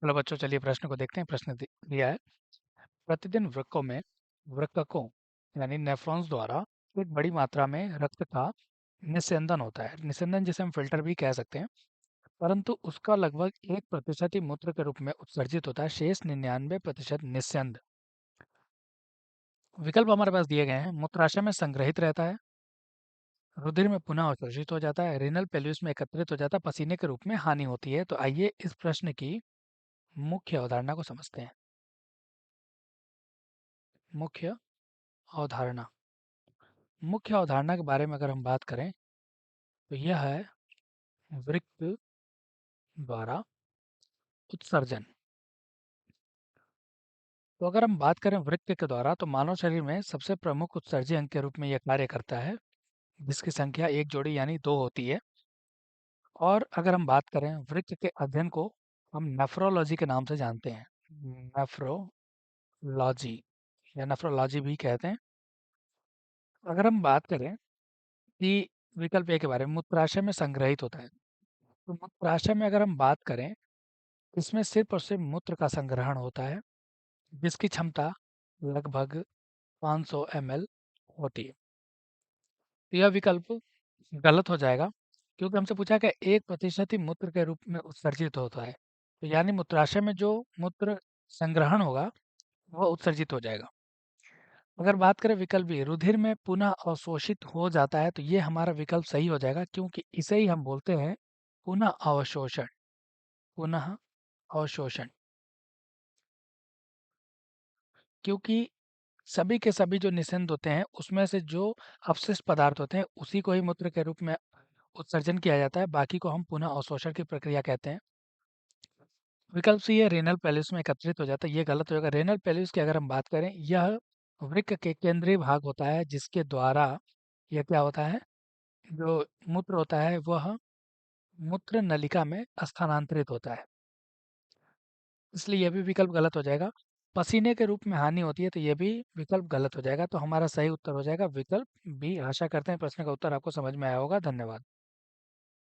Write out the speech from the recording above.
चलो बच्चों, चलिए प्रश्न को देखते हैं। प्रश्न दिया है, प्रतिदिन वृक्कों यानी नेफ्रॉन्स द्वारा एक बड़ी मात्रा में रक्त का निस्यंदन होता है। निस्यंदन जिसे हम फिल्टर भी कह सकते हैं, परंतु उसका लगभग 1% ही मूत्र के रूप में उत्सर्जित होता है। शेष 99% निस्यंद। विकल्प हमारे पास दिए गए हैं। मूत्राशय में संग्रहित रहता है, रुधिर में पुनः अवशोषित हो जाता है, रीनल पेल्विस में एकत्रित हो जाता है, पसीने के रूप में हानि होती है। तो आइए इस प्रश्न की मुख्य अवधारणा को समझते हैं। मुख्य अवधारणा मुख्य अवधारणा के बारे में अगर हम बात करें तो यह है वृक्क द्वारा उत्सर्जन। तो अगर हम बात करें वृक्क के द्वारा, तो मानव शरीर में सबसे प्रमुख उत्सर्जी अंग के रूप में यह कार्य करता है, जिसकी संख्या एक जोड़ी यानी दो होती है। और अगर हम बात करें वृक्क के अध्ययन को हम नेफ्रोलॉजी के नाम से जानते हैं। नेफ्रोलॉजी या नेफ्रोलॉजी भी कहते हैं। अगर हम बात करें कि विकल्प ए के बारे में, मूत्राशय में संग्रहित होता है। तो मूत्राशय में अगर हम बात करें, इसमें सिर्फ और सिर्फ मूत्र का संग्रहण होता है, जिसकी क्षमता लगभग 500 ml होती है। तो यह विकल्प गलत हो जाएगा, क्योंकि हमसे पूछा कि 1% ही मूत्र के रूप में उत्सर्जित होता है। तो यानी मूत्राशय में जो मूत्र संग्रहण होगा वह उत्सर्जित हो जाएगा। अगर बात करें विकल्प बी, रुधिर में पुनः अवशोषित हो जाता है, तो ये हमारा विकल्प सही हो जाएगा, क्योंकि इसे ही हम बोलते हैं पुनः अवशोषण। पुनः अवशोषण, क्योंकि सभी के सभी जो निस्यंद होते हैं, उसमें से जो अपशिष्ट पदार्थ होते हैं, उसी को ही मूत्र के रूप में उत्सर्जन किया जाता है। बाकी को हम पुनः अवशोषण की प्रक्रिया कहते हैं। विकल्प सी है, रेनल पैलिस में एकत्रित हो जाता है। ये गलत हो जाएगा। रेनल पैलिस की अगर हम बात करें, यह वृक्क के केंद्रीय भाग होता है, जिसके द्वारा यह क्या होता है, जो मूत्र होता है वह मूत्र नलिका में स्थानांतरित होता है। इसलिए यह भी विकल्प गलत हो जाएगा। पसीने के रूप में हानि होती है, तो यह भी विकल्प गलत हो जाएगा। तो हमारा सही उत्तर हो जाएगा विकल्प बी। आशा करते हैं प्रश्न का उत्तर आपको समझ में आया होगा। धन्यवाद।